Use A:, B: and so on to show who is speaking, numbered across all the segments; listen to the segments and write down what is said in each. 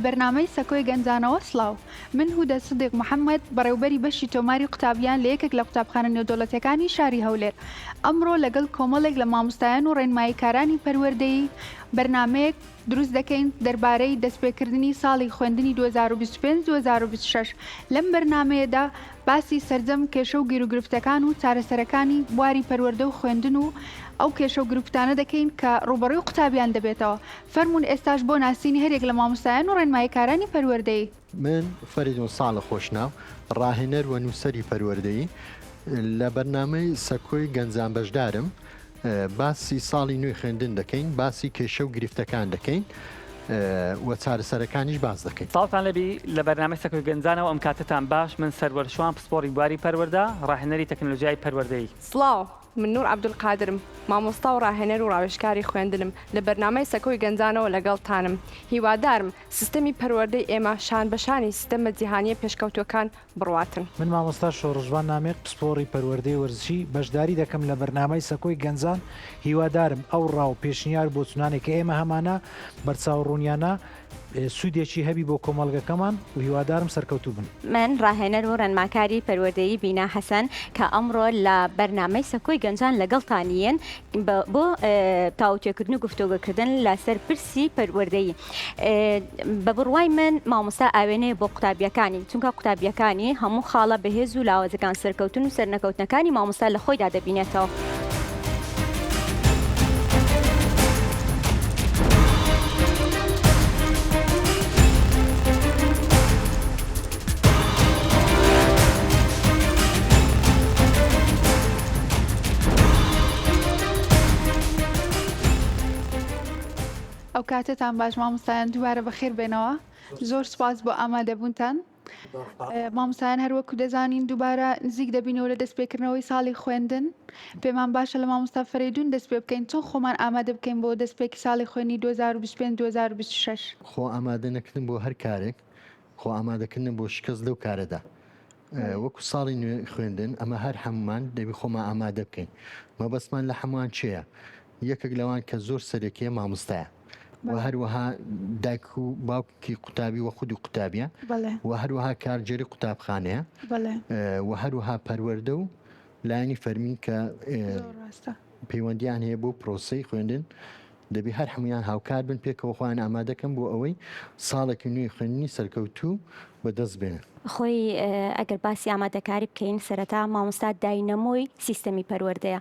A: بەرنامەی سەکۆی گەنجانەوە سڵاو من هودە سدیق محەممەد بەڕێوبەری بەشی تۆماری قوتابیان لە یەکێک لە قوتابخانە نێودەوڵەتەکانی شاری هەولێر ئەمڕۆ لەگەڵ کۆمەڵێک لە مامۆستایان و ڕێنماییکارانی پەروەردەیی بەرنمەیەک دروست دەکەین دەربارەی دەستپێکردنی ساڵی خوێندنی 2025-2026 لەم بەرنمەیەدا باسی سەرجەم کێشە و گیرروگرفتەکان و چارەسەرەکانی بواری پەروەردە و خوێندن و ئەو کێشە و گروپتانە دەکەین کە ڕوبەڕووی قوتابیان دەبێتەوە. فەرمونون ئێستاش بۆ ناسینی هەرێک لە مامۆستایان و ڕێنماییکارانی پەروەردەیی.
B: من فەریدون ساڵە خۆشناو ڕاهێنەر و نووسەری پەروەردەیی لە بەرنامەی سەکۆی گەنجان بەشدارم. باسی ساڵی نوێی خوێندن دەکەین، باسی کێشە و گرفتەکان دەکەین و چارەسەرەکانیش باز دەکەین.
C: ساڵتان لەبی لە بەرنامەی سەکۆی گەنجانەوە ئەم کاتتان باش. من سەروەر شوان پسپۆڕی بواری پەروەردە ڕاهێنەری تەکنۆلۆژیای پەروەردەیی.
D: سڵاو من نور عەبدولقادرم مامۆستا و ڕاهێنەر و ڕاوێژکاری خوێندنم لە بەرنامەی سەکۆی گەنجانەوە لەگەڵتانم. هیوادارم سیستەمی پەروەردەی ئێمە شان بەشانی سیستەمە جیهانیە پێشکەوتوەکان بڕواتن.
E: من مامۆستا شۆڕژوان نامێک پسپۆڕی پەروەردەی وەرزشی بەشداری دەکەم لە بەرنامەی سەکۆی گەنجان. هیوادارم ئەو ڕاو پێشنیار بۆ چونانێک ئێمە هەمانە بەرچاوڕوونیانە سوودێکی هەبی بۆ کۆمەڵگەکەمان و هیوادارم سەرکەوتوو بن.
F: من ڕاهێنەر و ڕێنماکاری پەروەردەیی بینا حەسەن کە ئەمڕۆ لە بەرنامەی سەکۆی گەنجان لەگەڵتانیەن بۆ تاوتێکردن و گفتۆگەکردن لەسەر پرسی پەروەردەیی. بە بڕوای من مامۆستا ئاوێنەیە بۆ قوتابیەکانی، چونکە قوتابیەکانی هەموو خاڵە بەهێز و لاوازەکان سەرکەوتن و سەرنەکەوتنەکانی مامۆستا لە خۆیدا دەبینێتەوە.
A: ئەو کاتتان باش مامۆستایان دووبارە بەخێر بێنەوە. زۆر سپاس بۆ ئامادەبوونتان. مامۆستایان هەروەکو دەزانین دووبارە نزیک دەبینەوە لە دەستپێکردنەوەی ساڵی خوێندن. پێمان باشە لە مامۆستا فەریدون دەست پێ بکەین چۆن خۆمان ئامادە بکەین بۆ دەستپێکی ساڵی خوێنی 2025-2026.
B: خۆ ئامادە نەکردن بۆ هەر کارێک، خۆ ئامادەکردن بۆ شکست لەو کارەدا. وەکو ساڵی نوێ خوێندن ئەمە هەر هەمومان دەبی خۆمان ئامادە بکەین. مەبەستمان لە هەمووان چییە؟ یەکێک لەوان کە زۆر سەرەکیە مامۆستایە و هەروەها دایک و باوکی قوتابی و خودی قوتابیە و هەروەها کارجێری قوتابخانەیە و هەروەها پەروەردە و لایەنی فەرمی کە پەیوەندیان هەیە بۆ پرۆسەی خوێندن. دەبی هەر هەمویان هاوکار بن پێکەوە خۆیان ئامادەکەم بۆ ئەوەی ساڵێکی نوێی خوێندنی سەرکەوتوو بەدەست بێنن.
F: خۆی ئەگەر باسی ئامادەکاری بکەین سەرەتا مامۆستا داینەمۆی سیستەمی پەروەردەیە.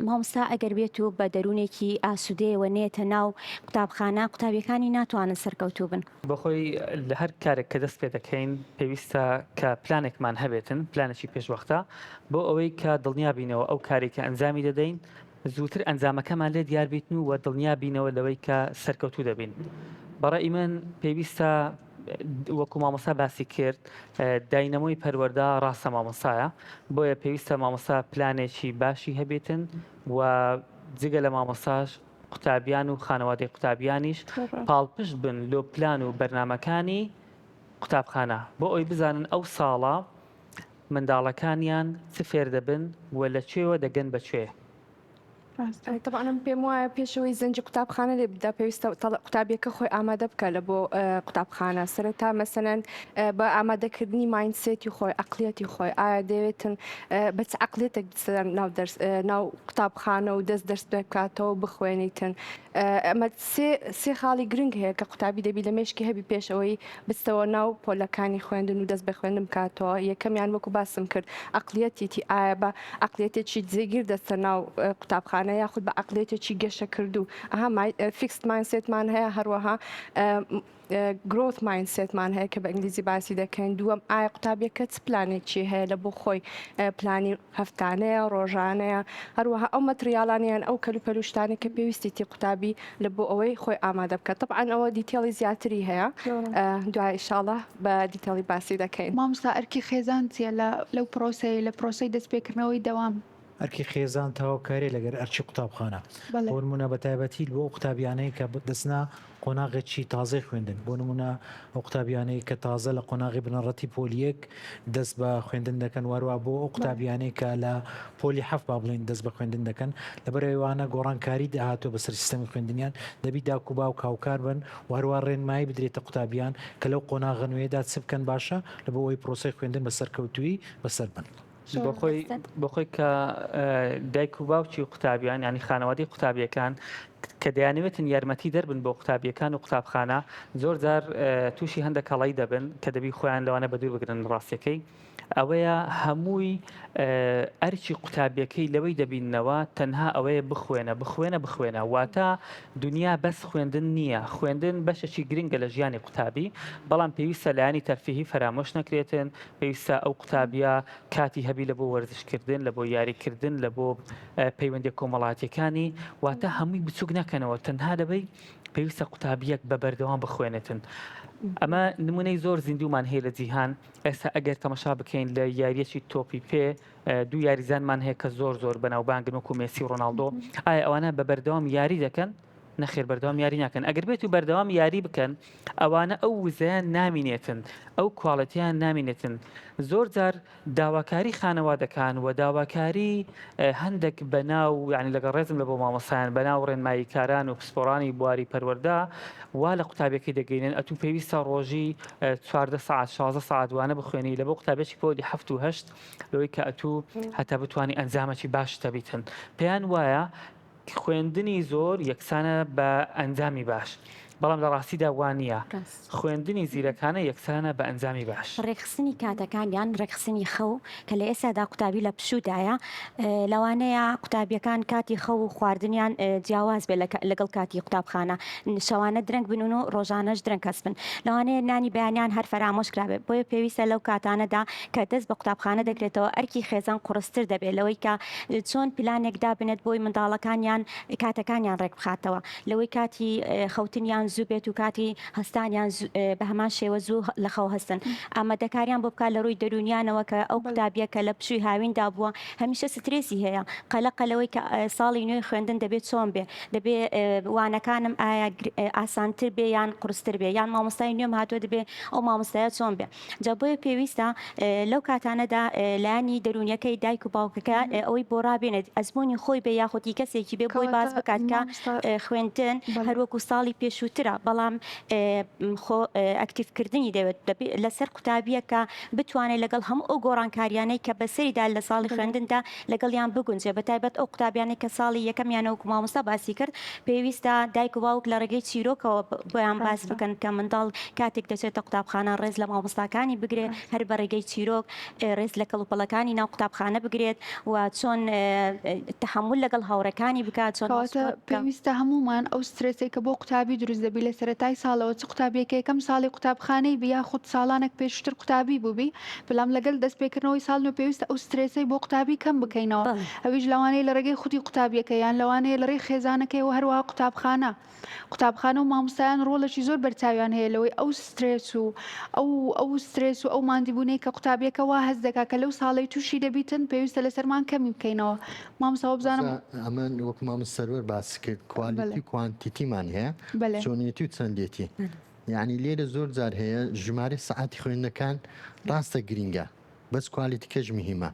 F: مامۆستا ئەگەر بێت و بە دەروونێکی ئاسوودەیەوە نێتە ناو قوتابخانە قوتابیەکانی ناتوانن سەرکەوتوو بن.
C: بەخۆی لە هەر کارێک کە دەست پێ دەکەین پێویستە کە پلانێکمان هەبێتن، پلانێکی پێشوەختە بۆ ئەوەی کە دڵنیا بینەوە ئەو کارێکە ئەنجامی دەدەین زووتر ئەنجامەکەمان لێ دیار بیتن و دڵنیا بینەوە لەوەی کە سەرکەوتوو دەبین. بەڕێی من پێویستە وەکو مامۆستا باسی کرد داینەمۆی پەروەردە ڕاستە مامۆستایە، بۆیە پێویستە مامۆستا پلانێکی باشی هەبێتن و جگە لە مامۆستاش قوتابیان و خانەوادەی قوتابیانیش پاڵپشت بن لۆ پلان و بەرنامەکانی قوتابخانە بۆ ئەوی بزانن ئەو ساڵە منداڵەکانیان چ فێر دەبن و لەکوێوە دەگەن بەکوێ.
D: طبعاً پێم وایە پێشەوەی زەنجی قوتابخانە لێ بدا پێویستە قوتابیەکە خۆی ئامادە بکە لە بۆ قوتابخانە. سەرەتا مەسەلەن بە ئامادەکردنی ماینسێتی خۆی عەقڵیەتی خۆی ئایا دەوێتن بە چ عەقڵیەتێک ناو قوتابخانە و دەست پێ بکاتەوە بخوێنیتن. ئەمە سێ خاڵی گرنگ هەیە کە قوتابی دەبی لە مێشکی هەبی پێشەوەی بستەوە ناو پۆلەکانی خوێندن و دەست بە خوێندن بکاتەوە. یەکەمیان وەکو باسم کرد عەقڵیەتێتی ئایا بە عەقڵیەتێکی جێگیر دەستە ناو قوتابخانە یاخود بە عەقڵیەتێکی گەشە کردو. ئەها فیکسد ماینسێتمان هەیە، هەروەها گرۆت ماینسێتمان هەیە کە بە ئینگلیزی باسی دەکەین. دووەم ئایا قوتابیەکە چ پلانێکی هەیە لە بۆ خۆی، پلانی هەفتانەیە ڕۆژانەیە، هەروەها ئەو مەتریاڵانیان ئەو کەلوپەلوشتانی کە پێویستی قوتابی لە بۆ ئەوەی خۆی ئامادە بکات. طبعاً ئەوە دیتێڵی زیاتری هەیە، دوای ئینشاڵڵا بە دیتێڵی باسی دەکەین.
A: مامۆستا ئەرکی خێزان چیە لەو پرۆسەی لە پرۆسەی دەستپێکردنەوەی دەوام؟
E: ئەرکی خێزان تاواکارێ لەگەر ئەرچی قوتابخانە بۆ نمونە بە تایبەتی بۆ قوتابیانەی کە دەستنا قۆناغێکی تازەی خوێندن بۆ نمونە ئەو قوتابیانەی کە تازە لە قۆناغی بنەڕەتی پۆلیەک دەست بە خوێندن دەکەن وەروە بۆ ئەو قوتابیانەی کە لە پۆلی حەف با بڵین دەست بە خوێندن دەکەن لەبەرەوەیوانە گۆڕانکاری داهاتوە بەسەر سیستەمی خوێندنیان دەبی داکوبا و کاوکار بن وهروە ڕێنمایی بدرێتە قوتابیان کە لەو قۆناغە نوێدا چ بکەن باشە لە بۆ ئەوی پرۆسی خوێندن بەسەر کەوتوی بەسەر بن.
C: بۆ خۆی کە دایک و باوکی قوتابیان ینی خانەوادی قوتابیەکان کە دەیانەوێتن یارمەتی دەربن بۆ قوتابیەکان و قوتابخانە زۆر جار تووشی هەندێک کەڵی دەبن کە دەبی خۆیان لەوانە بەدوور بگرن ڕاستیەکەی ئەوەیە هەمووی ئەرچی قوتابیەکەی لەوەی دەبینەوە تەنها ئەوەیە بخوێنە واتە دنیا بەس خوێندن نییە خوێندن بەشێکی گرنگە لە ژیانی قوتابی بەڵام پێویستە لایانی تەرفیهی فەرامۆش نەکرێتن پێویستە ئەو قوتابیە کاتی هەبی لە بۆ وەرزشکردن لە بۆ یاریکردن لە بۆ پەیوەندی کۆمەڵاتیەکانی واتە هەمووی بچوک نەکەنەوە تەنها دەبی پێویستە قوتابیەک بە بەردەوام بخوێنێتن. ئەمە نمونەی زۆر زیندومان هەیە لە جیهان ئێستا ئەگەر تەماشا بکەین لە یاریەکی تۆپی پێ دوو یاریزانمان هەیە کە زۆر بەناوبانگن وەکو مێسی و ڕۆناڵدۆ ئایا ئەوانە بە بەردەوام یاری دەکەن نەخێر بەردەوام یاری ناکەن ئەگەر بێت و بەردەوام یاری بکەن ئەوانە ئەو وزەیان نامینێتن ئەو کوواڵەتیان نامینێتن زۆر جار داواکاری خانەوادەکان و داواکاری هەندێک بەناو یعنی لەگەڵ ڕێزم لە بۆ مامۆسایان بەناو ڕێنماییکاران و پسپۆڕانی بواری پەروەردا وا لە قوتابیەکەی دەگەینن ئەتوو پێویستە ڕۆژی 14 ساعت 16 ساعت وانە بخوێنی لە بۆ قوتابێکی پۆلی 7 و 8 لەوەی کە ئەتوو هەتا بتوانانی ئەنجامێکی باش دەبیتن پێیان وایە خوێندنی زۆر یەکسانە بە ئەنجامی باش بەڵام لە ڕاستیدا وانە خوێندنی زیرەکانە یەکسانە بە ئەنجامی باش
F: ڕێکخستنی کاتەکانیان ڕێکخستنی خەو کە لە ئێستادا قوتابی لە پشودایە لەوانەیە قوتابیەکان کاتی خەو و خواردنیان جیاواز بێ لەگەڵ کاتی قوتابخانە شەوانە درەنگ بنون و ڕۆژانەش درەنگ کەس بن لەوانەیە نانی بەیانیان هەر فەرامۆش کرابێت بۆیە پێویستە لەو کاتانەدا کە دەست بە قوتابخانە دەکرێتەوە ئەرکی خێزان قوڕستر دەبێت لەوەی کە چۆن پلانێکدا بنێت بۆی منداڵەکانیان کاتەکانیان ڕێک بخاتەوە لەوەی کاتی خەوتنیان زوو بێت و کاتی هەستانیان بە هەمان شێوە زوو لە خەو هەستن ئامادەکاریان بۆ بکات لە ڕووی دەرونیانەوە کە ئەو قوتابیە کە لە پشووی هاویندا بووە هەمیشە سترێسی هەیە قەلەقەلەوەی کە ساڵی نوێی خوێندن دەبێت چۆن بێ دەبێت وانەکانم ئایا ئاسانتر بێ یان قورستر بێ یان مامۆستای نوێم هاتووە دەبێت ئەو مامۆستایە چۆن بێ جا بۆیە پێویستە لەو کاتانەدا لایانی دەرونیەکەی دایک و باوکەکە ئەوەی بۆ ڕابێنێت ئەزمموی خۆی بێ یاخودی کەسێکی بێ بۆی باز بکات کە خوێندن هەروەکو ساڵی پێشووترە بەڵام ئەکتیفکردنی دەوێت لەسەر قوتابیە کە بتوانێت لەگەڵ هەموو ئەو گۆڕانکاریانەی کە بەسەریدا لە ساڵی خوێندندا لەگەڵیان بگونجێ بەتایبەت ئەو قوتابیانێک کە ساڵی یەکەمیانەوەکو مامۆستا باسی کرد پێویستە دایک و باوک لە ڕێگەی چیرۆکەوە بۆیان باس بکەن کە منداڵ کاتێک دەچێتە قوتابخانە ڕێز لە مامۆستاکانی بگرێ هەر بە ڕێگەی چیرۆک ڕێز لە کەڵوپەڵەکانی ناو قوتابخانە بگرێت و چۆن تەحمل لەگەڵ هاوڕەکانی بکات چۆن
A: پێویستە هەمومان ئەو سترێسی کە بۆ قوتابی دروست دەبی لە سەرەتای ساڵەوە چ قوتابیەکە یەکەم ساڵی قوتابخانەی بیا خودت ساڵانێک پێشتر قوتابی بووبی بەڵام لەگەڵ دەستپێکردنەوەی ساڵ و پێویستە ئەو سترێسی بۆ قوتابی کەم بکەینەوە ئەویش لەوانەیە لە ڕێگەی خودی قوتابیەکە یان لەوانەیە لە ڕێی خێزانەکەی و هەروەها قوتابخانە و مامۆستایان ڕۆڵەشی زۆر بەرچاویان هەیە لەوەی ئەو سترێس و ئەو ماندیبوونەی کە قوتابیەکە وا هەست دەکا کە لەو ساڵی تووشی دەبیتن پێویستە لەسەرمان کەمی بکەینەوە مامۆستا بزانم
B: ئەمە وەک مامۆسەرەر باسی کرد کوالیتی کوانتیتیمان هەیە چۆنیەتی و چەندێتی یعنی لێرە زۆر جار هەیە ژمارە سعاتی خوێندنەکان ڕاستە گرینگە بەس کوالیتیکەش مهمە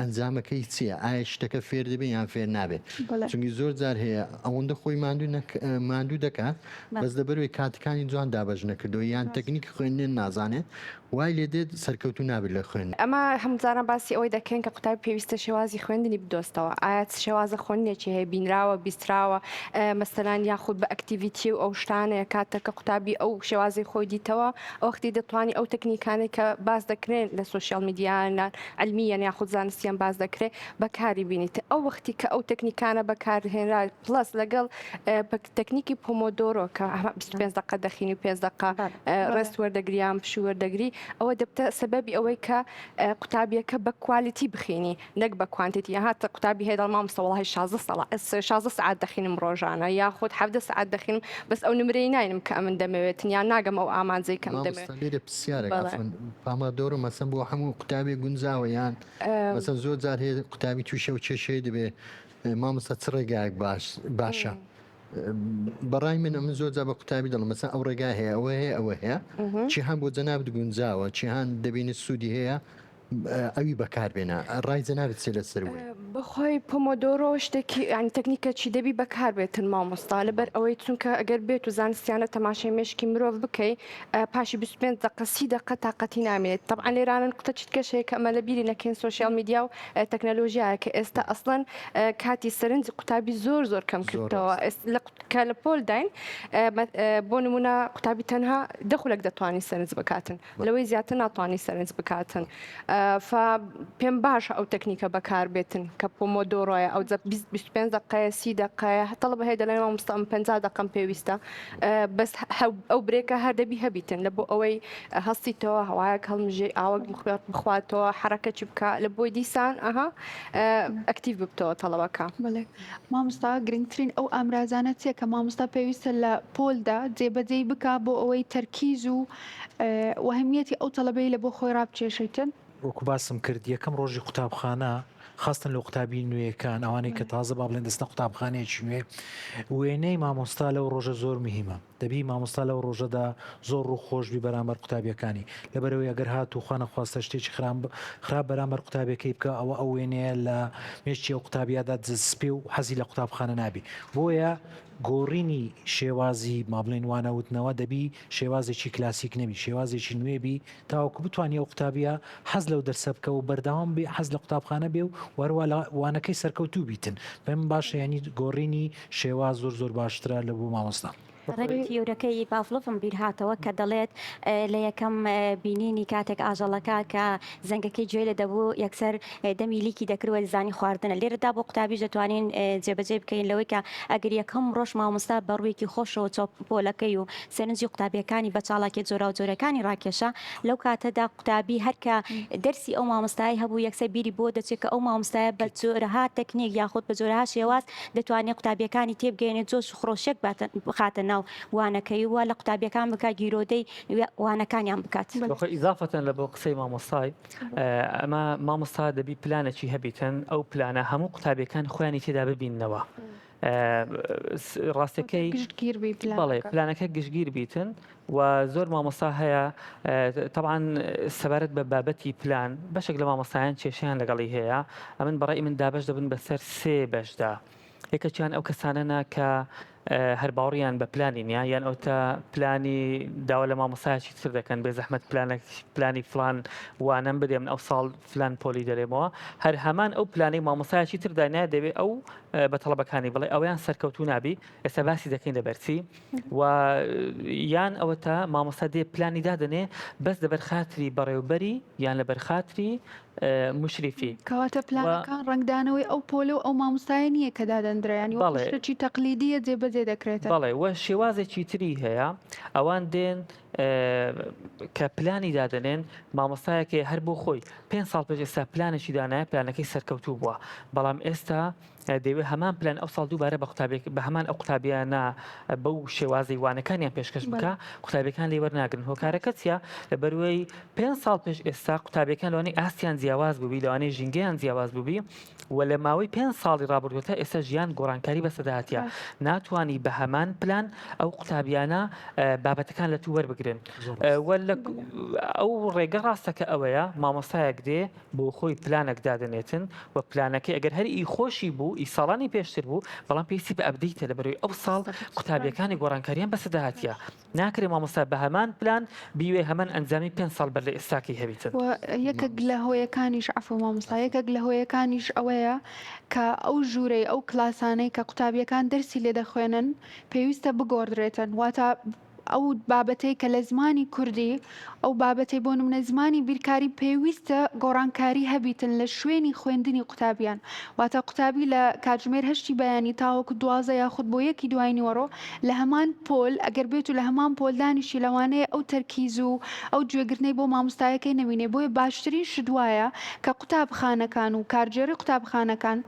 B: ئەنجامەکەی چییە ئایا شتەکە فێر دەبێت یان فێر نابێت چونکی زۆر جار هەیە ئەوەندە خۆی ماندوو دەکات بەس دەبەروی کاتەکانی جوان دابەژ نەکردەوە یان تەکنیکی خوێندن نازانێت وای لێ دێت سەرکەوتو نابێت لە خوێن
D: ئەمە هەمزاران باسی ئەوەی دەکەن کە قوتابی پێویستە شێوازی خوێندنی بدۆستەوە ئایا شێوازە خوێندنێکی هەیە بینراوە بیستراوە مەسەلەن یاخود بە ئەکتیڤیتی و ئەو شتانەیە کاتەکە قوتابی ئەو شێوازی خۆی دیتەوە ئەو وەختی دەتوانانی ئەو تەکنیکانێک کە باز دەکرێن لە سوشیال میدیایان علمیان یاخود زانستیان باز دەکرێت بەکاری بینیت ئەو وەختی کە ئەو تەکنیکانە بەکارهێنرا پلس لەگەڵ تەکنیکی پۆمۆدۆرۆ کە 25 دقه دەخینی و 5 دقه ڕێست وەردەگریان پشوو وەردەگری ئەوە دەبتە سەبەبی ئەوەی کە قوتابیەکە بە کوالیتی بخینی نەک بە کوانتیتی هاتە قوتابی هێداڵ مامۆستا وەڵی 16 ساعت دەخینم ڕۆژانە یاخود 17 ساعت دەخینم بەس ئەو نمرەی ناینم کە ئەمن دەمەوێت یان ناگەم ئەو ئامانجەی کەم دەمێت
B: لێرە پرسیارێک پامۆدۆرۆ مەسەن بۆ هەموو قوتابێ گونجاوە یان مەسەن زۆر جار هەیە قوتابی تووشە و کێشەیە دەبێ مامۆستا چ ڕێگایەک باشە. بەڕای من ئەمە زۆر جار بە قوتابی دەڵم مەسەن ئەو ڕێگا هەیە ئەوە هەیە ئەوە هەیە چیهان بۆ جەناب گونجاوە چیهان دەبینێت سوودی هەیە ئەوی بەکاربێنە ڕای جەنابێت چێ لەسەروێ.
D: بخۆی پۆمۆدۆرۆ شتێکی ینی تەکنیکەکی دەبی بەکاربێتن مامۆستا لەبەر ئەوەی چونکە ئەگەر بێت و زانستیانە تەماشای مێشکی مرۆڤ بکەی پاشی 25 دقە 30 دقە تااقەتی نامێت طبعا لێرانن قوتە چیت کەشەیە کە ئەمە لە بیری نەکەین سوۆسیال میدیا و تەکنەلۆژیایە کە ئێستا ئەسڵەن کاتی سەرنجی قوتابی زۆر کەم کردەوە کە لە پۆل داین بۆ نمونە قوتابی تەنها دەخولێک دەتوانانی سەرنج بکاتن لەوەی زیاتر ناتوانانی سەرنج بکاتن. پێم باشە ئەو تەکنیکە بەکاربێتن کە پۆمۆدۆڕۆیە ئەو 25 دقەیە 30 دقەیە هەتەڵ بەهەیە دەڵێن مامۆستا 50 دقەم پێویستە بەس ئەو برێکە هەر دەبی هەبیتن لە بۆ ئەوەی هەستیتەوە هەوایەک هەڵمژێ ئاوەک مخبات بخواتەوە حرەکەی بکە لە بۆی دیسان ئەکتیڤ ببتەوە تەڵەوەکە.
A: بڵێ مامۆستا گرنگترین ئەو ئامرازانە چیە کە مامۆستا پێویستە لە پۆلدا جێبەجێ بکە بۆ ئەوەی تەرکیز و وەهمیەتی ئەو تەڵەبەی لە بۆ خۆی ڕابچێشیتن.
E: وەکو باسم کرد یەکەم ڕۆژی قوتابخانە خاستن لە قوتابی نوێیەکان ئەوانەی کە تازە با بڵێن دەستە قوتابخانەیەکی نوێ وێنەی مامۆستا لەو ڕۆژە زۆر مهمە دەبی مامۆستا لەو ڕۆژەدا زۆر ڕووخۆشبی بەرامبەر قوتابیەکانی لەبەرەوەی ئەگەر هاتوو خوا نەخواستە شتێکی خراپ بەرامبەر قوتابیەکەی بکە ئەوە ئەو وێنەیە لە مێشتی ئەو قوتابیادا جسپێ و حەزی لە قوتابخانە نابی بۆیە گۆڕینی شێوازی مابلین وانەوتنەوە دەبی شێوازێکی کلاسیک نەبی شێوازێکی نوێبی تاوەکو بتوانانی ئەو قوتابیە حەز لەو دەرسە بکە و بەرداوام بێ حەز لە قوتابخانە بێ و وەروە وانەکەی سەرکەوتوو بیتن پێم باشە ینی گۆڕینی شێواز زۆر باشترە لە بۆ مامۆستا.
F: ڕێگی تیورەکەی پافلۆفم بیر هاتەوە کە دەڵێت لە یەکەم بینینی کاتێک ئاژەڵەکە کە زەنگەکەی گوێ لە دەبوو یەکسەر دەمی لیکی دەکردوە زانی خواردنە لێرەدا بۆ قوتابی دەتوانین جێبەجێ بکەین لەوەی کە ئەگەر یەکەم ڕۆژ مامۆستا بەڕوویەکی خۆشەوە پۆلەکەی و سەرنجی قوتابیەکانی بە چاڵاکی جۆرا و جۆرەکانی ڕاکێشە لەو کاتەدا قوتابی هەرکە دەرسی ئەو مامۆستایی هەبوو یەکسەر بیری بۆ دەچێت کە ئەو مامۆستایە بە جۆرەها تەکنیک یاخود بە جۆرەها شێواز دەتوانێت قوتابیەکانی تێبگەێنێت جۆش خڕۆشێک بخاتە ناو وانەکەی وە لە قوتابیەکان بکە گیرۆدەی وانەکانیان بکات.
C: ئیزافەتەن لە بۆ قسەی مامۆستای ئەمە مامۆستا دەبی پلانێکی هەبیتن ئەو پلانە هەموو قوتابیەکان خۆیانی تێدا ببیننەوە. ڕاستەکەی بەڵێ پلانەکە گشتگیر بیتن و زۆر مامۆستا هەیە طبعاً سەبارەت بە بابەتی پلان بەشێک لە مامۆستایان کێشیان لەگەڵی هەیە ئەمن بەڕای من دابش دەبن بەسەر سێ بەشدا یەکەکیان ئەو کەسانەنا کە هەر باوەڕیان بە پلانی نیە یان ئەوتە پلانی داوا لە مامۆسایەکی تر دەکەن بێ زەحمەت پلانی فلان وانم بدێ من ئەو ساڵ فلان پۆلی دەرێمەوە هەر هەمان ئەو پلانەی مامۆسایەکی تر داینایە دەبێت ئەو بە تەڵەبەکانی بڵێ ئەویان سەرکەوتو نابی ئێستا باسی دەکەین لەبەرچی و یان ئەوەتە مامۆستا دێ پلانی دادنێ بەس لەبەر خاتری بەڕێوبەری یان لەبەر خاتری مشریفی
A: کەواتە پلانەکان ڕنگدانەوەی ئەو پۆلە و ئەو مامۆستای نییە کە دادەندرایانی وەشتێکی تەقلیدیە جێبەجێ دەکرێتە
C: بەڵێ وە شێوازێکی تری هەیە ئەوان دێن کە پلانی دادنێن مامۆستایەکێ هەر بۆ خۆی 5 ساڵ پێش ئێستا پلانێکی دانایە پلانەکەی سەرکەوتوو بووە بەڵام ئێستا دەوێت هەمان پلان ئەو ساڵ دووبارە بە بە هەمان ئەو قوتابیانە بەو شێوازی وانەکانیان پێشکەش بکە قوتابیەکان لێ وەرناگرن هۆکارەکە چیە لە بەروەی 5 ساڵ پێش ئێستا قوتابیەکان لەوانەی ئاستیان جیاواز بووبی لەوانەیە ژینگەیان جیاواز بووبی و لە ماوەی 5 ساڵی ڕابردووەتە ئێستا ژیان گۆڕانکاری بەسەداهاتیە ناتوانی بە هەمان پلان ئەو قوتابیانە بابەتەکان لە تو وەربگرن ئەو ڕێگە ڕاستەکە ئەوەیە مامۆستایەک دێ بۆ خۆی پلانێک دادنێتن و پلانەکەی ئەگەر هەر ئی خۆشی بوو ئی ساڵانی پێشتر بوو بەڵام پێویستی بە ئەبدەیتە لەبەرەوەی ئەو ساڵ قوتابیەکانی گۆڕانکاریان بەسەداهاتیە ناکرێت مامۆستا بە هەمان پلان بیوێ هەمان ئەنجامی 5 ساڵ بەر لە ئێستاکەی هەبیتن
A: یەکێک لە هۆیەکانیش عەفو مامۆستا یەکێک لە هۆیەکانیش ئەوەیە کە ئەو ژوورەی ئەو کلاسانەی کە قوتابیەکان دەرسی لێ دەخوێنن پێویستە بگۆڕدرێتن واتە ئەو بابەتەی کە لە زمانی کوردی ئەو بابەتەی بۆ نمونە زمانی بیرکاری پێویستە گۆڕانکاری هەبیتن لە شوێنی خوێندنی قوتابیان واتە قوتابی لە کاتژمێر 8 بەیانی تاوەکو 12 یاخود بۆ یەکی دوای نیوەڕۆ لە هەمان پۆل ئەگەر بێت و لە هەمان پۆلدانیشی لەوانەیە ئەو تەرکیز و ئەو گوێگرتنەی بۆ مامۆستایەکەی نەبینێ بۆیە باشترین شدوایە کە قوتابخانەکان و کارجێری قوتابخانەکان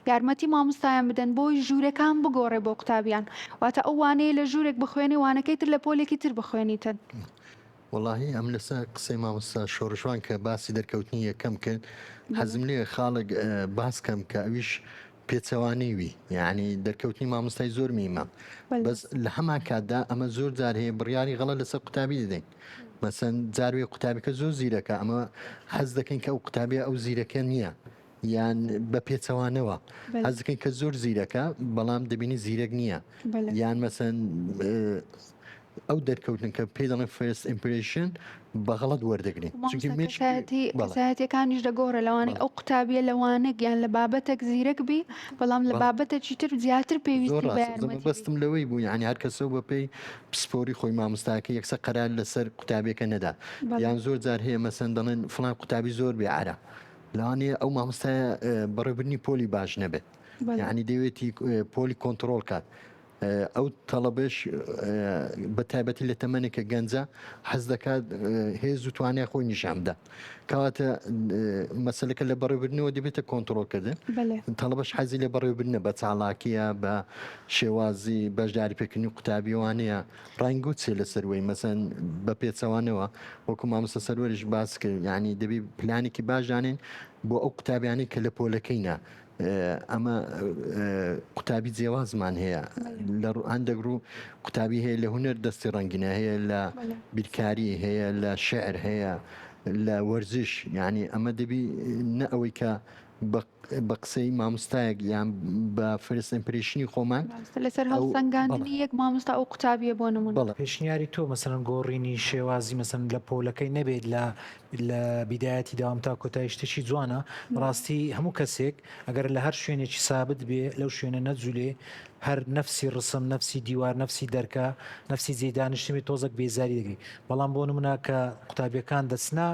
A: یارمەتی مامۆستایان بدەن بۆی ژوورەکان بگۆڕێ بۆ قوتابیان واتە ئەو وانەیە لە ژوورێک بخوێنی وانەکەی تر لە پۆلێکی تر بخوێنیتن
B: والله ئەم لەسەر قسەی مامۆستا شۆڕشوان کە باسی دەرکەوتنی یەکەم کرد حەزم لێ خاڵک باس کەم کە ئەویش پێچەوانەی وی یعنی دەرکەوتنی مامۆستای زۆر میمە بەس لە هەمان کاتدا ئەمە زۆر جار هەیە بڕیاری غەڵە لەسەر قوتابی دەدەین مەسەن جاروێ قوتابەکە زۆر زیرەکە ئەمە حەز دەکەین کە ئەو قوتابی ئەو زیرەکە نییە یان بە پێچەوانەوە حەز دەکەین کە زۆر زیرەکە بەڵام دەبینی زیرەک نییە یان مەسەن ئەو دەرکەوتن کە پێ دەڵێن فێست ئیمپرێشن بەغەڵەت وەردەگرین
A: کەسایەتیەکانیش دەگۆڕە لەوانەی ئەو قوتابیە لەوانە گیان لە بابەتێک زیرەک بی بەڵام لە بابەتێکی تر زیاتر پێویستی
B: بەستم لەوەی بوو یعنی هەر کەسەوە بە پێی پسپۆری خۆی مامۆستاکە یەکسە قەرار لەسەر قوتابیەکە نەدا یان زۆر جار هەیە مەسەن دەڵێن فڵان قوتابی زۆر بێعرە لەوانەیە ئەو مامۆستایە بەڕێوەبردنی پۆلی باش نەبێت یعنی دەوێتی پۆلی کۆنتترۆل کات ئەو تەڵەبش بە تایبەتی لە تەمەنێکە گەنجە حەز دەکات هێز و توانای خۆی نیشاندا کەواتە مەسلەکە لە بەڕێوەبردنەوە دەبێتە کۆنتترۆلکردن تەڵەبش حەزی لە بەڕێوەبردنە بە چاڵاکیە بە شێوازی بەشداری پێکردنی قوتابیوانەیە ڕنگوت چێ لەسەروەی مەسەن بە پێچەوانەوە وەکو مامۆستا سەروەریش باس کرد یعنی دەبی پلانێکی باشدانین بۆ ئەو قوتابیانی کە لە پۆلەکەینە ئەمە قوتابی جیاوازمان هەیە لە هەندێک قوتابی هەیە لە هونەر دەستی ڕەنگینە هەیە لە بیرکاری هەیە لە شعر هەیە لە وەرزش یعنی ئەمە دەبی نە ئەوەی کە بە قسەی مامۆستایەک یان بە فێست ئیمپرێشنی خۆمان
A: لەسەر هەڵسەنگاندنی یەک مامۆستا ئەو قوتابیە بۆ نمونە
E: پێشنیاری تۆ مەسەرەن گۆڕینی شێوازی مەسەن لە پۆلەکەی نەبێت لە بیدایەتی داوام تا کۆتایی شتێکی جوانە ڕاستی هەموو کەسێک ئەگەر لە هەر شوێنێکی سابت بێ لەو شوێنە نەجوولێ هەر نفسی ڕسم نفسی دیوار نفسی دەرکە نفسی جێدانیشتێت تۆزێک بێزاری دەگری بەڵام بۆ نمونە کە قوتابیەکان دەچنا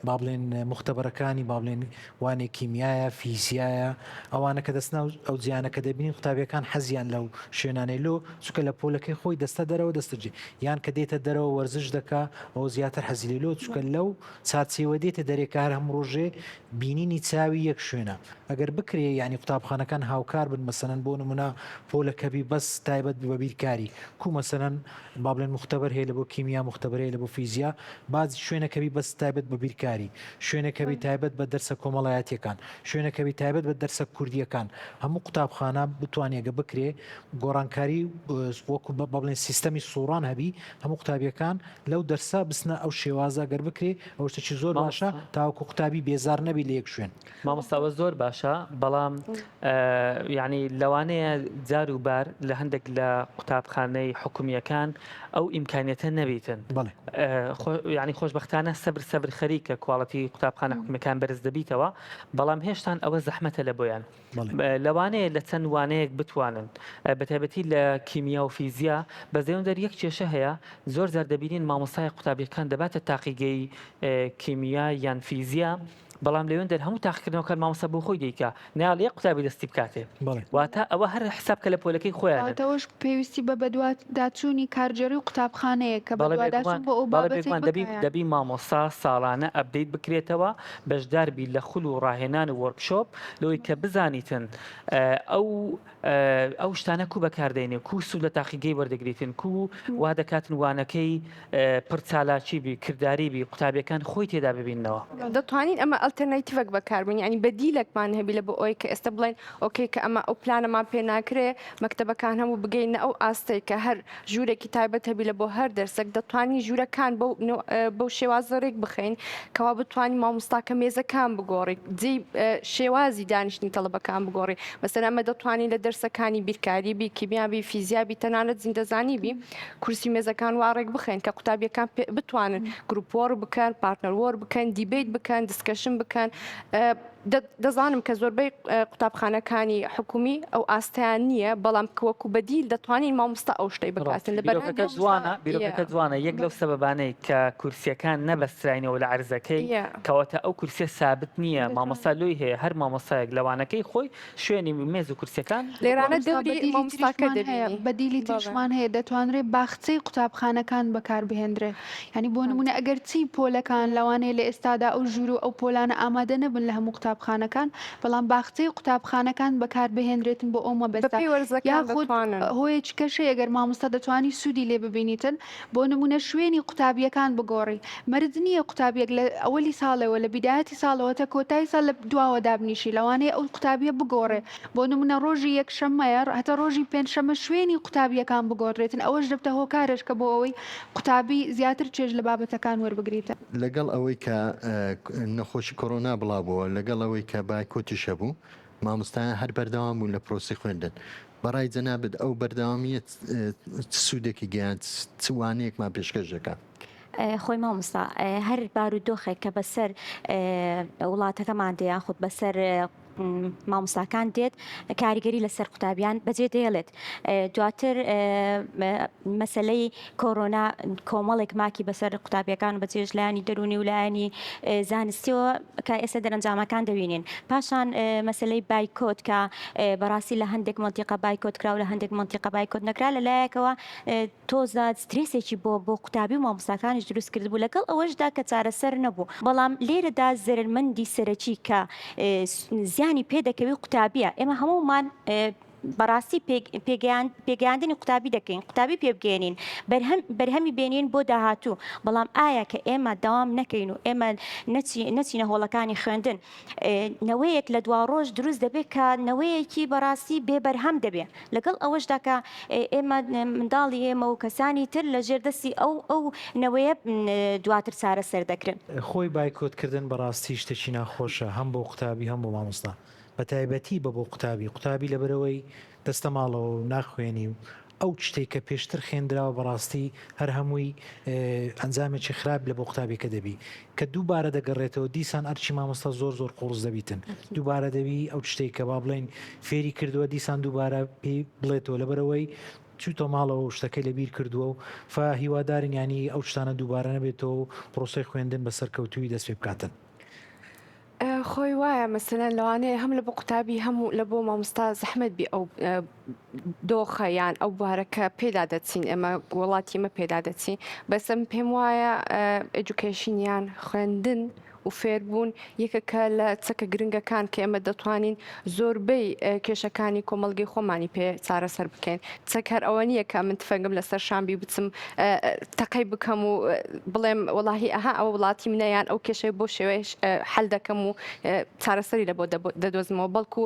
E: با بڵێن مختبەرەکانی با بڵێن وانێک کیمیایە فیزیایە ئەوانە کە دەستنا ئەو جیانەکە دەبینی قوتابیەکان حەزیان لەو شوێنانەی لۆ چونکە لە پۆلەکەی خۆی دەستە دەرەوە دەستەجێ یان کە دێتە دەرەوە وەرزش دەکا ئەو زیاتر حەزی لۆ چونکە لەو چارچێوە دێتە دەرێکار هەم ڕۆژێ بینینی چاوی یەک شوێنە ئەگەر بکرێ ینی قوتابخانەکان هاوکار بن مەسەنەن بۆ نمونە پۆلەکەبی بەس تایبەت بە بیرکاری کو مەسەنەن با بڵێن مختبەر هەیە لە بۆ کیمیا مختبەر هەیە لە بۆ فیزیا باز شوێنەکەبی بەس تایبەت بە بیرکاری شوێنەکەوی تایبەت بە دەرسە کۆمەڵایەتیەکان شوێنەکەوی تایبەت بە دەرسە کوردیەکان هەموو قوتابخانە بتوانێگە بکرێ گۆڕانکاری وەکو بە بڵێن سیستەمی سووران هەبی هەموو قوتابیەکان لەو دەرسا بسنە ئەو شێوازە گەر بکرێ ئەو شتێکی زۆر باشە تاوەکو قوتابی بێزار نەبی لە یەک شوێن
C: مامۆستاوە زۆر باشە بەڵام یعنی لەوانەیە جار و بار لە هەندێک لە قوتابخانەی حکومیەکان ئەو ئیمکانیەتە نەبیتن ینی خۆشببختانە سەبر خەریکە کوواڵەتی قوتابخانە حکومیەکان بەرز دەبیتەوە بەڵام هێشتان ئەوە زەحمەتە لە بۆیان لەوانەیە لە چەند وانەیەک بتوانن بەتایبەتی لە کیمیا و فیزیا بەزەیون دەر یەک کێشە هەیە زۆر زار دەبینین مامۆستای قوتابیەکان دەباتە تاقیگەی کیمیا یان فیزیا بەڵام لەوێن دەر هەموو تاقیکردنەوەکە مامۆستا بۆ خۆی دەیکا ناڵ یەک قوتابی دەستی بکاتێ واتە ئەوە هەر حساب کە لە پۆلەکەی خۆیان
A: تەوەش پێویستی بە بەدوات داچوونی کارجێری و قوتابخانەیە کە بەدواداچوون بۆ ئەو بابەتێک
C: دەبی مامۆستا ساڵانە ئەپدەیت بکرێتەوە بەشداربی لە خول و ڕاهێنان و وەرکشۆپ لەوەی کە بزانیتن ئەو شتانە کو بەکاردێنێ کو سوود لە تاقیگەی وەردەگریتن کو وا دەکاتن وانەکەی پڕچالاکی بی کردداری بی قوتابیەکان خۆی تێدا ببینەوە
D: دەتوانین ئەمە ئەلتەرناتیڤێک بەکاربوون ینی بەدیلێکمان هەبی لە بۆ ئەوی کە ئێستا بڵێن ئۆکەی کە ئەمە ئەو پلانەمان پێ ناکرێ مەکتەبەکان هەموو بگەینە ئەو ئاستەی کە هەر ژوورێکی تایبەت هەبی لە بۆ هەر دەرسێک دەتوانین ژوورەکان بەو شێوازەڕێک بخەین کەوا بتوانین مامۆستاکە مێزەکان بگۆڕیت جێ شێوازی دانیشتنی تەڵەبەکان بگۆڕی مەسەن ئەمە دەتوانین لە دەرسەکانی بیرکاری بی کیمیابی فیزیابی تەنانەت زیندەزانی بی کورسی مێزەکان واڕێک بخەین کە قوتابیەکان بتوانن گروپۆر بکەن پارتنەر بکەن دیبیت بکەن دیسکەشن بکەن دەزانم کە زۆربەی قوتابخانەکانی حکومی ئەو ئاستیان نییە بەڵام وەکو بەدیل دەتوانین مامۆستا ئەو شتەی بکاتن لە
C: بیرۆکەکە جوانە یەک لەو سەبەبانەی کە کورسیەکان نەبەستراینەوە لە عەرزەکەی کەواتە ئەو کورسیە سابت نییە مامۆستا لۆی هەیە هەر مامۆستایەک لەوانەکەی خۆی شوێنی مێز و کورسیەکان
D: لێرانە دەوری مامۆستاکە
A: بەدیلی تریشمان هەیە دەتوانرێت باخچەی قوتابخانەکان بەکاربهێنرێ ینی بۆ نمونە ئەگەر چی پۆلەکان لەوانەیە لە ئێستادا ئەو ژوور و ئەو پۆلانە ئامادە نەبن لە هەموو قوتابخانەکان بەڵام باخچەی قوتابخانەکان بەکاربهێنرێتن بۆ ئەو مەبەستە
D: بەپێی وەرزەکان
A: یاخود
D: دەتوانن
A: هۆیەکی کەشەیە ئەگەر مامۆستا دەتوانی سوودی لێ ببینیتن بۆ نمونە شوێنی قوتابیەکان بگۆڕی مەرج نییە قوتابیەک لە ئەوەلی ساڵەوە لە بیدایەتی ساڵەوە تا کۆتایی ساڵ لە دواوە دابنیشی لەوانەیە ئەو قوتابیە بگۆڕێ بۆ نمونە ڕۆژی یەکشەممەیە هەتا ڕۆژی پێنجشەممە شوێنی قوتابیەکان بگۆڕێتن ئەوەش دەبتە هۆکارش کە بۆ ئەوەی قوتابی زیاتر چێژ لە بابەتەکان وەربگریتە
B: لەگەڵ ئەوەی کە نەخۆشی کۆرۆنا بڵاوبووە لەگەڵ ئەوەی کە بایکۆتیش هەبوو مامۆستایان هەر بەردەوام بوون لە پرۆسی خوێندن بەڕای جەنابەت ئەو بەردەوامیە سوودێکی گەیان چوانەیەکمان پێشکەش دەکات.
F: خۆی مامۆستا هەر بارودۆخێک کە بەسەر وڵاتەکەمان دێ یاخود بەسەر مامۆستاکان دێت کاریگەری لەسەر قوتابیان بەجێ دێڵێت دواتر مەسلەی کۆرۆنا کۆمەڵێک ماکی بەسەر قوتابیەکان بەجێش لایانی دەرونی و لایانی زانستیەوە کە ئێستا دەرەنجامەکان دەبینین پاشان مەسلەی بایکۆت کە بەڕاستی لە هەندێک منتیقە بایکۆت کرا و لە هەندێک منتیقە بایکۆت نەکرا لەلایەکەوە تۆزە سترێسێکی بۆ قوتابی و مامۆستاکانیش دروست کرد بوو لەگەڵ ئەوەشدا کە چارەسەر نەبوو بەڵام لێرەدا زەرمەندی سەرەکی کە زیانی پێدەکەوی قوتابیە ئێمە هەمومان بەڕاستی پێگەیاندنی قوتابی دەکەین قوتابی پێبگەێنین بەرهەمی بێنین بۆ داهاتوو بەڵام ئایا کە ئێمە داوام نەکەین و ئێمە نەچینە هۆڵەکانی خوێندن نەوەیەک لە دوا ڕۆژ دروست دەبێت کە نەوەیەکی بەڕاستی بێبەرهەم دەبێت لەگەڵ ئەوەشدا کە ئێمە منداڵی ئێمە و کەسانی تر لە ژێردەستی ئەو نەوەیە دواتر چارە سەر دەکرن
E: خۆی بایکۆتکردن بەڕاستی شتێکی ناخۆشە هەم بۆ قوتابی هەم بۆ مامۆستا بە تایبەتی بە بۆ قوتابی لەبەرەوەی دەستە ماڵەوە و ناخوێنی و ئەو شتێک کە پێشتر خوێندراوە بەڕاستی هەر هەمووی ئەنجامێکی خراپ لە بۆ قوتابێکە دەبی کە دووبارە دەگەڕێتەوە دیسان ئەرچی مامۆستا زۆر قوڕز دەبیتن دووبارە دەبی ئەو شتێک کە با بڵێن فێری کردووە دیسان دووبارە پێی بڵێتەوە لەبەرەوەی چوتۆ ماڵەوە و شتەکەی لەبیر کردووە و هیوادارین ینی ئەو شتانە دووبارە نەبێتەوە پرۆسەی خوێندن بە سەرکەوتووی دەست پێ بکاتن.
D: خۆی وایە مەسەلەن لەوانەیە هەم لە بۆ قوتابی هەموو لە بۆ مامۆستا زەحمەت بی ئەو دۆخەیان ئەو بارەکە پێدا دەچین ئەمە وڵاتی ئمە پێدا دەچین بەسم پێم وایە ئەجوکیشنیان خوێندن و فێربوون یەکەکە لە چەکە گرنگەکان کە ئێمە دەتوانین زۆربەی کێشەکانی کۆمەلگەی خۆمانی پێ چارەسەر بکەین چەکەر ئەوە نییە کە من تفەنگم لەسەر شامبی بچم تەقەی بکەم و بڵێم وڵاهی ئەها ئەو وڵاتی منەیان ئەو کێشەی بۆ شێوەیە حەل دەکەم و چارەسەری لە بۆ دەدۆزمەوە بەڵکو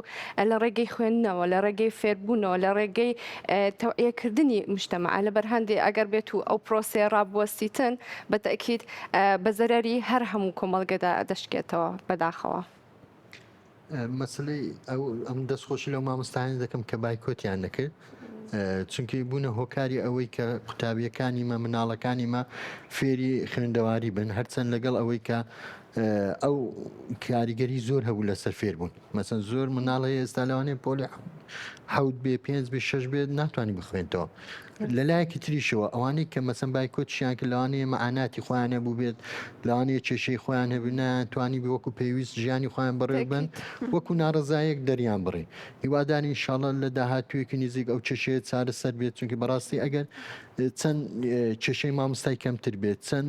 D: لە ڕێگەی خوێندنەوە لە ڕێگەی فێربوونەوە لە ڕێگەی تەوعیەکردنی مجتەمع لەبەر هەندێک ئەگەر بێت و ئەو پرۆسێ ڕابوەستیتن بەتەکید بە زەرەری هەر هەموو کۆمەلگەدا دەشکێتەوە بەداخەوە.
B: مەسلەی ئەم دەستخۆشی لەو مامۆستایان دەکەم کە بایکۆتیان نەکرد چونکی بوونە هۆکاری ئەوەی کە قوتابیەکانی مە مناڵەکانی مە فێری خوێندەواری بن هەرچەند لەگەڵ ئەوەی کە ئەو کاریگەری زۆر هەبوو لەسەر فێر بوون مەسەن زۆر مناڵی ئێستا لەوانەیە پۆلی حەوت بێ 5 بێ 6 بێت ناتوانانی بخوێنەوە لەلایەکی تریشەوە ئەوانەی کە مەسەن بایکۆتیان کە لەوانەیە مەعاناتی خۆیان هەبوو بێت لەوانەیە کێشەی خۆیان هەبوو توانی وەکو پێویست ژیانی خۆیان بڕێ بن وەکو ناڕزایەک دەریان بڕێ هیواداری ئینشاڵڵا لە داهاتوویەکی نزیک ئەو کێشەیە چارە سەر بێت چونکی بەڕاستی ئەگەر چەند کێشەی مامۆستای کەمتر بێت چەند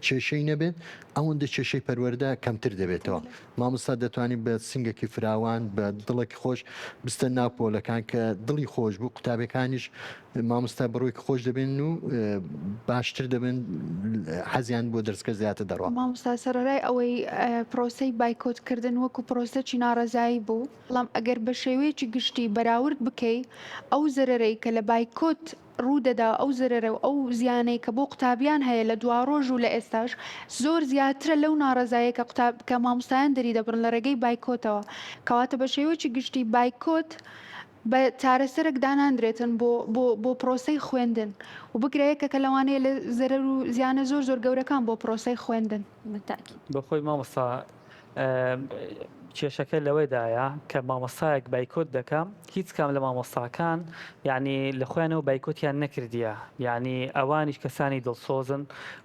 B: کێشەی نەبێت ئەوەندە کێشەی پەروەردە کەمتر دەبێتەوە مامۆستا دەتوانێت بە سنگێکی فراوان بە دڵێکی خۆش بستە ناوپۆلەکان کە دڵی خۆش بوو قوتابەکانیش مامۆستا بڕۆیکە خۆش دەبێن و باشتر دەبن حەزیان بۆ دەرسکە زیاتر دەڕوە
A: مامۆستا سەرەرای ئەوەی پرۆسەی بایکۆتکردن وەکو پرۆسەی ناڕەزایی بوو بەڵام ئەگەر بە شێوەیەکی گشتی بەراورد بکەی ئەو زەرەرەی کە لە بایکۆت ڕوودەدا ئەو زەرەرە و ئەو زیانەی کە بۆ قوتابیان هەیە لە دوا ڕۆژ و لە ئێستاش زۆر زیاترە لەو ناڕەزایە کە مامۆستایان دەری دەبڕن لە ڕێگەی بایکۆتەوە کەواتە بە شێوەیەکی گشتی بایکۆت بە چارەسەرێک داناندرێتن بۆ پرۆسەی خوێندن و بگرەیەکە کە لەوانەیە لە زەرەر و زیانە زۆر گەورەکان بۆ پرۆسەی خوێندن
C: بەخۆی مامۆستا کێشەکە لەوەیدایە کە مامۆستایەک بایکۆت دەکەم هیچ کام لە مامۆستاکان یعنی لە خۆیانەوە بایکۆتیان نەکردیە یعنی ئەوانیش کەسانی دڵسۆزن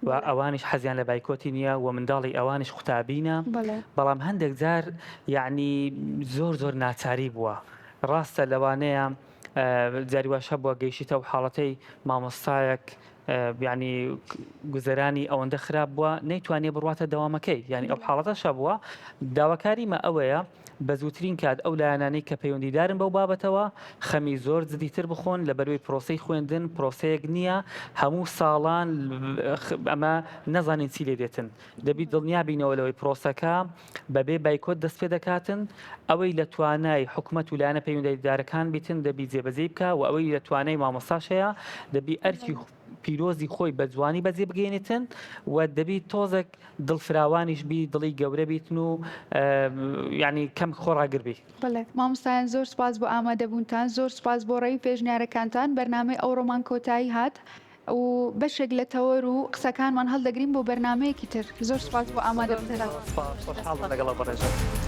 C: و ئەوانیش حەزیان لە بایکۆتی نییە و منداڵی ئەوانیش قوتابینە بەڵام هەندێک جار یعنی زۆر ناچاری بووە ڕاستە لەوانەیە جاری واشە بووە گەیشتە و حاڵەتەی مامۆستایەک ینی گوزەرانی ئەوەندە خراپ بووە نەیتوانێ بڕاتە دەوامەکەی یعنی ئەو حاڵەتەشە بووە داواکاریمە ئەوەیە بە زووترین کات ئەو لایەنانەی کە پەیوەندیدارن بەو بابەتەوە خەمی زۆر جدیتر بخۆن لە بەروی پرۆسی خوێندن پرۆسەیەک نییە هەموو ساڵان ئەمە نەزانین چی لێ دێتن دەبی دڵنیابینەوە لەوەی پرۆسەکە بەبێ بایکۆت دەست پێ دەکاتن ئەوەی لە توانای حکوومەت و لایەنە پەیوەندیدارەکان بیتن دەبی جێبەجێ بکە و ئەوەی لە توانای مامۆستاشەیە دەبی ئەرکی پیرۆزی خۆی بە جوانی بەجێ بگەێنێتن و دەبی تۆزێک دڵفراوانیش بی دڵی گەورە بیتن و ینی کەم خۆڕاگربی
A: بڵێ مامۆستایان زۆر سپاس بۆ ئامادەبوونتان زۆر سپاس بۆ ڕێی پێشنیارەکانتان بەرنامەی ئەو ڕۆمان کۆتایی هات و بەشێک لە تەوەر و قسەکانمان هەڵدەگرین بۆ بەرنمەیەکی تر زۆر سپاس بۆ ئامادەبوونتان.
C: خۆشحاڵ لەگەڵ بەڕێژە.